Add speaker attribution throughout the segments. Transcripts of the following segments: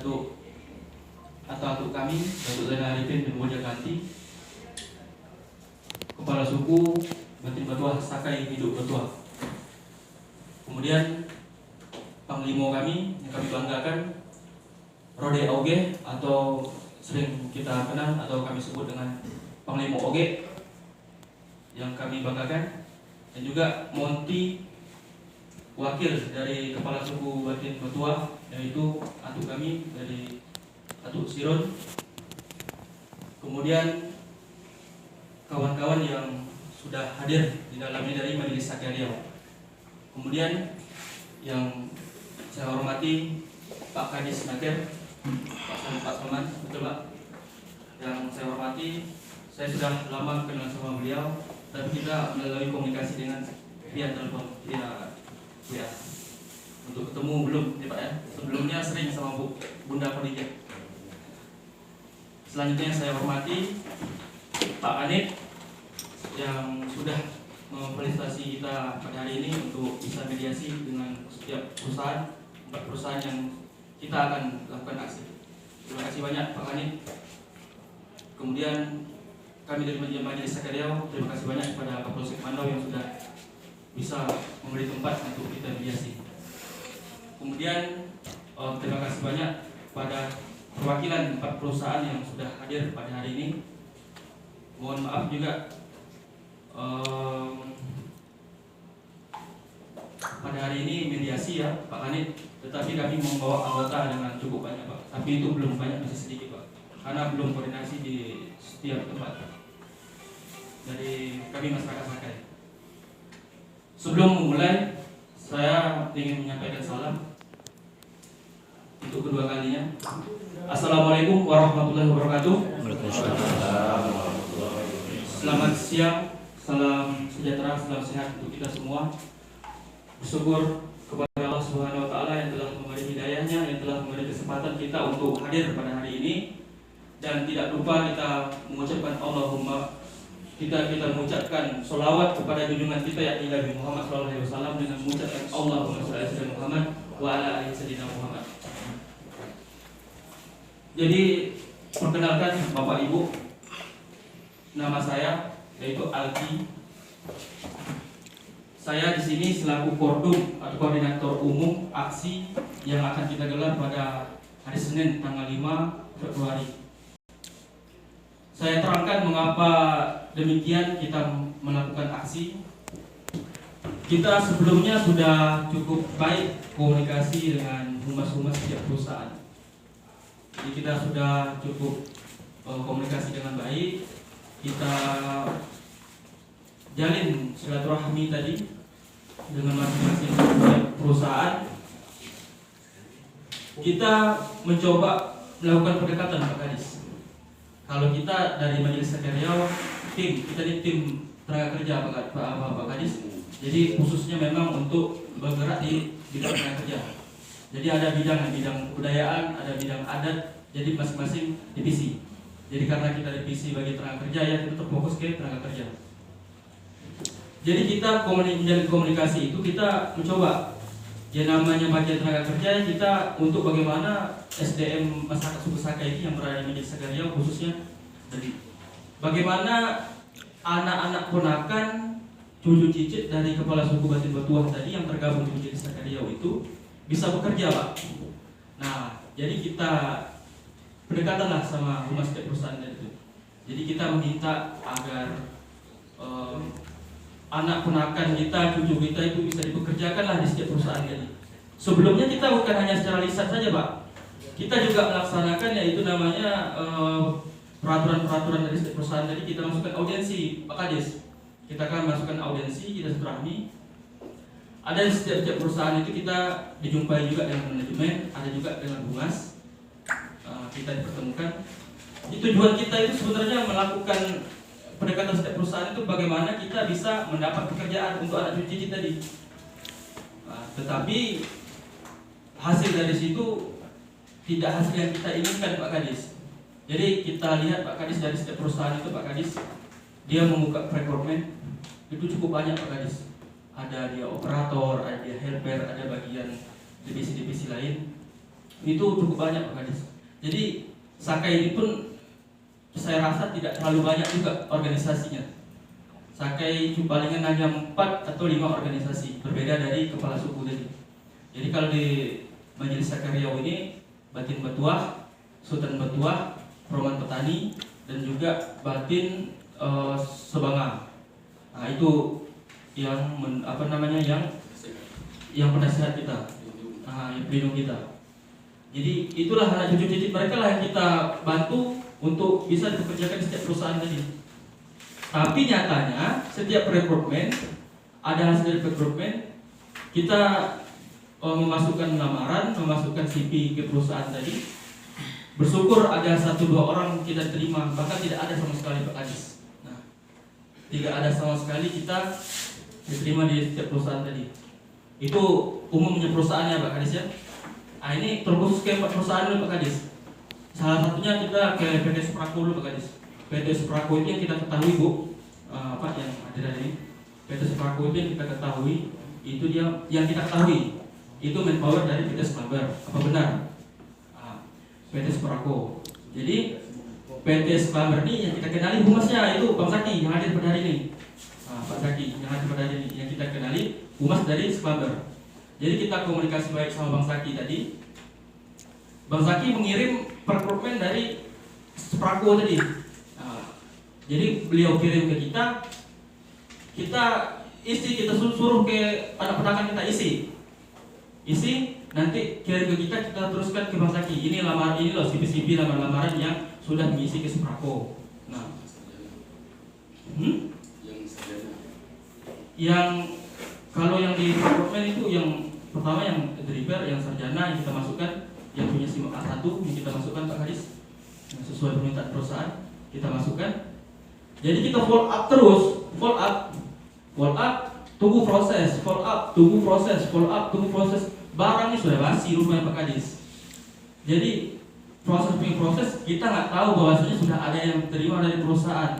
Speaker 1: Datuk kami, Datuk Zainal Arifin bin Moja Ganti, Kepala Suku Batin Batuah Sakai Hidup Batuah. Kemudian Panglima kami yang kami banggakan, Rode Auge atau sering kita kenal atau kami sebut dengan Panglima Oge yang kami banggakan, dan juga Monty, wakil dari Kepala Suku Batin Batuah, yaitu atuk kami dari Atuk Siron. Kemudian kawan-kawan yang sudah hadir di dalamnya dari Majelis Sakai Riau. Kemudian yang saya hormati Pak Kadis Nakir, Pak Salman, betul Pak. Yang saya hormati, saya sudah lama kenal sama beliau, tapi kita melalui komunikasi dengan via telepon, via WA. Untuk ketemu belum, ya Pak ya. Sebelumnya sering sama Bunda Khadijah. Selanjutnya saya hormati Pak Anit yang sudah memfasilitasi kita pada hari ini untuk bisa mediasi dengan setiap perusahaan, 4 perusahaan yang kita akan lakukan aksi. Terima kasih banyak Pak Anit. Kemudian kami dari Majelis Sakai Riau, terima kasih banyak kepada Pak Polsek Mandau yang sudah bisa memberi tempat untuk kita mediasi. Kemudian terima kasih banyak pada perwakilan 4 perusahaan yang sudah hadir pada hari ini. Mohon maaf juga pada hari ini mediasi ya Pak Anit, tetapi kami membawa anggota dengan cukup banyak Pak. Tapi itu belum banyak, masih sedikit Pak, karena belum koordinasi di setiap tempat dari kami masyarakat Sakai. Sebelum memulai, saya ingin menyampaikan salam untuk kedua kalinya. Assalamualaikum warahmatullahi wabarakatuh. Selamat siang, salam sejahtera, salam sehat untuk kita semua. Bersyukur kepada Allah Subhanahu wa Ta'ala yang telah memberi hidayahnya, yang telah memberi kesempatan kita untuk hadir pada hari ini. Dan tidak lupa kita mengucapkan Allahumma, kita mengucapkan sholawat kepada junjungan kita yakni Nabi Muhammad SAW dengan mengucapkan Allahumma sholli ala Muhammad wa ala ali sayyidina Muhammad. Jadi perkenalkan Bapak Ibu, nama saya yaitu Alki. Saya di sini selaku Kordum atau koordinator umum aksi yang akan kita gelar pada hari Senin tanggal 5 Februari. Saya terangkan mengapa demikian kita melakukan aksi. Kita sebelumnya sudah cukup baik komunikasi dengan humas-humas setiap perusahaan. Jadi kita sudah cukup komunikasi dengan baik. Kita jalin silaturahmi tadi dengan masing-masing perusahaan. Kita mencoba melakukan pendekatan Pak Kadis. Kalau kita dari Majelis Sakai Riau, kita ini tim tenaga kerja Pak Kadis. Jadi khususnya memang untuk bergerak di bidang tenaga kerja. Jadi ada bidang kebudayaan, ada bidang adat, jadi masing-masing divisi. Jadi karena kita divisi bagi tenaga kerja, ya kita terfokus ke tenaga kerja. Jadi kita menjalin komunikasi itu kita mencoba, ya namanya bagian tenaga kerja, kita untuk bagaimana SDM masyarakat suku Sakai ini yang berada di Majelis Sakai Riau khususnya, dari bagaimana anak-anak ponakan, cucu cicit dari Kepala Suku Batin Batuah tadi yang tergabung di Majelis Sakai Riau itu bisa bekerja Pak. Nah, jadi kita pendekatanlah sama humas setiap perusahaan itu. Jadi kita meminta agar anak ponakan kita, cucu kita itu bisa dipekerjakanlah di setiap perusahaan tadi. Sebelumnya kita bukan hanya secara lisan saja Pak, kita juga melaksanakan yaitu namanya peraturan-peraturan dari setiap perusahaan tadi. Kita masukkan audiensi Pak Kadis, kita akan masukkan audiensi, kita silaturahmi. Ada di setiap perusahaan itu kita dijumpai juga dengan manajemen, ada juga dengan humas, kita dipertemukan. Tujuan kita itu sebenarnya melakukan pendekatan setiap perusahaan itu bagaimana kita bisa mendapat pekerjaan untuk anak cucu kita tadi. Tetapi hasil dari situ tidak hasil yang kita inginkan Pak Kadis. Jadi kita lihat Pak Kadis dari setiap perusahaan itu Pak Kadis, dia membuka rekrutmen itu cukup banyak Pak Kadis. Ada dia operator, ada dia helper, ada bagian divisi-divisi lain. itu cukup banyak Pak Kadis. Jadi Sakai ini pun saya rasa tidak terlalu banyak juga organisasinya. Sakai palingan hanya 4 atau 5 organisasi, berbeda dari kepala suku tadi. Jadi kalau di Majelis Sakai Riau ini Batin Batuah, Sultan Batuah, Roman Petani, dan juga Batin Sebanga. Nah, itu yang yang penasihat kita, yang pelindung kita. Jadi itulah anak cucu cicit mereka lah yang kita bantu untuk bisa dipekerjakan di setiap perusahaan tadi. Tapi nyatanya setiap rekrutmen, ada hasil dari rekrutmen, kita memasukkan lamaran, memasukkan CV ke perusahaan tadi. Bersyukur ada 1-2 orang kita terima, bahkan tidak ada sama sekali Pak Kadis. Nah, tidak ada sama sekali kita diterima di setiap perusahaan tadi. Itu umumnya perusahaannya Pak Kadis ya. Nah, ini terkhusus ke perusahaan dulu Pak Kadis. Salah satunya kita ke PT Suprako dulu Pak Kadis. PT Suprako itu yang kita ketahui Bu, Pak yang hadir hari ini. PT Suprako itu yang kita ketahui, itu dia yang kita ketahui itu manpower dari PT Sklaber. Apa benar? PT Suprako. Jadi PT Sklaber ini yang kita kenali humasnya itu Bang Zaki yang hadir pada hari ini. Pak Zaki yang hadir pada hari ini yang kita kenali humas dari Sklaber. Jadi kita komunikasi baik sama Bang Zaki tadi. Bang Zaki mengirim rekrutmen dari Suprako tadi. Jadi beliau kirim ke kita isi, kita suruh ke anak pedagang kita isi, nanti kirim ke kita teruskan ke Bang Zaki. Ini lamaran, ini loh CV lamaran yang sudah mengisi ke Suprako. Nah, yang kalau yang di rekrutmen itu yang pertama yang driver, yang sarjana yang kita masukkan, yang punya SIM A1 yang kita masukkan Pak Kadis, yang sesuai permintaan perusahaan kita masukkan. Jadi kita follow up terus, follow up, tunggu proses, follow up, tunggu proses. Barang ini sudah basi rumahnya Pak Kadis. Jadi proses kita nggak tahu bahwasanya sudah ada yang terima dari perusahaan,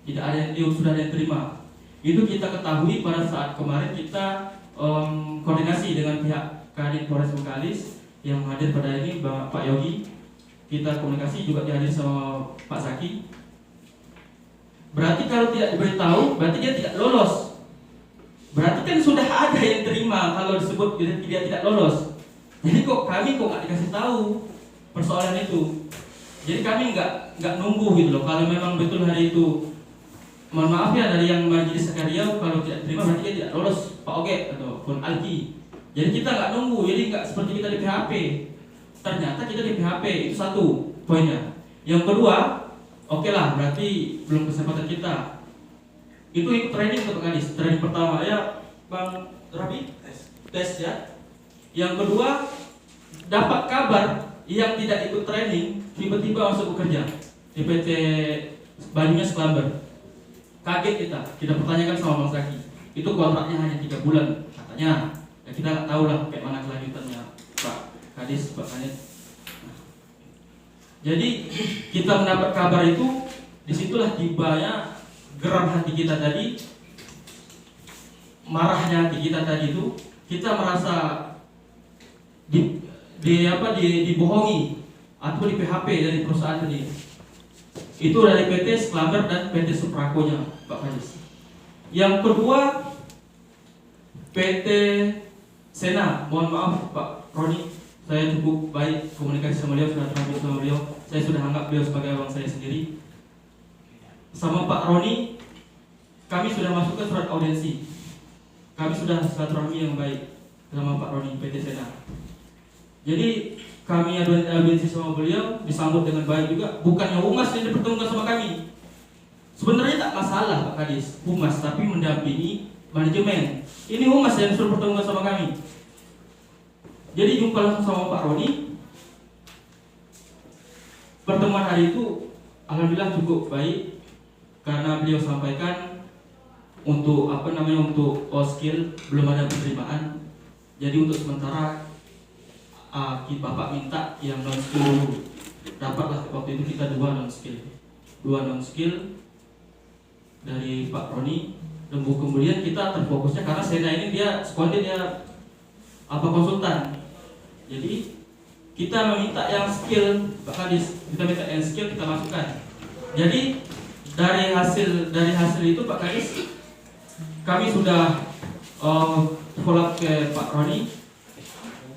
Speaker 1: tidak ada yang sudah ada yang terima. Itu kita ketahui pada saat kemarin kita koordinasi dengan pihak Kadin Polres Bengkalis yang hadir pada ini Pak Yogi. Kita komunikasi juga dihadiri sama Pak Zaki. Berarti kalau tidak diberitahu, berarti dia tidak lolos. Berarti kan sudah ada yang terima kalau disebut dia tidak lolos. Jadi kami nggak dikasih tahu persoalan itu. Jadi kami nggak nunggu gitu loh. Kalau memang betul hari itu, mohon maaf ya dari yang Majelis Sakai Riau, kalau tidak terima berarti dia tidak lolos Pak Oge atau Pun Alki. Jadi kita nggak nunggu, jadi nggak seperti kita di PHP. Ternyata kita di PHP, itu satu poinnya. Yang kedua, oke lah, berarti belum kesempatan kita. Itu ikut training untuk Pak Kadis. Training pertama ya Bang Rabi, tes ya. Yang kedua, dapat kabar yang tidak ikut training tiba-tiba masuk bekerja di PT Banyunya Sklaber. Kaget kita pertanyakan sama Bang Zaki. Itu kontraknya hanya 3 bulan katanya. Ya kita nggak tahu lah kayak mana kelanjutannya Pak Kadis, Pak Kanit. Jadi kita mendapat kabar itu, disitulah tibanya geram hati kita tadi, marahnya hati kita tadi itu, kita merasa dibohongi atau di PHP dari perusahaan tadi. Itu dari PT Sklaber dan PT Suprakonya Pak Kadis. Yang kedua PT Sena, mohon maaf Pak Roni, saya cukup baik komunikasi sama beliau, sudah terhubung sama beliau. Saya sudah anggap beliau sebagai abang saya sendiri. Sama Pak Roni, kami sudah masuk ke surat audiensi. Kami sudah silaturahmi yang baik sama Pak Roni PT Sena. Jadi kami audiensi sama beliau, disambut dengan baik juga. Bukannya humas yang dipertemukan sama kami. Sebenarnya tak masalah Pak Kadis, humas, tapi mendampingi manajemen. Ini humas yang disuruh pertemukan sama kami. Jadi jumpa langsung sama Pak Roni. Pertemuan hari itu alhamdulillah cukup baik karena beliau sampaikan untuk untuk skill belum ada penerimaan. Jadi untuk sementara Bapak minta yang non skill dulu. Dapatlah waktu itu kita 2 non skill dari Pak Roni. Dan kemudian kita terfokusnya karena Sena ini dia sekolahnya dia konsultan. Jadi kita meminta yang skill Pak Kadis, kita minta yang skill kita masukkan. Jadi dari hasil itu Pak Kadis, kami sudah follow up ke Pak Roni.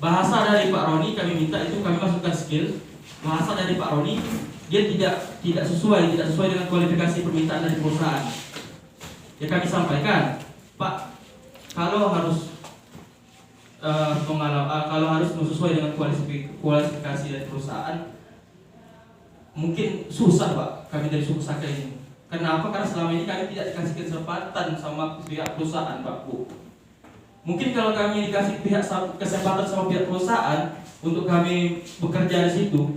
Speaker 1: Bahasa dari Pak Roni kami minta itu kami masukkan skill. Bahasa dari Pak Roni dia tidak sesuai dengan kualifikasi permintaan dari perusahaan. Ya kami sampaikan, Pak, kalau harus kalau harus sesuai dengan kualifikasi dari perusahaan, mungkin susah Pak kami dari suku Saka ini. Kenapa? Karena selama ini kami tidak dikasih kesempatan sama pihak perusahaan Pak Bu. Mungkin kalau kami dikasih kesempatan sama pihak perusahaan untuk kami bekerja di situ,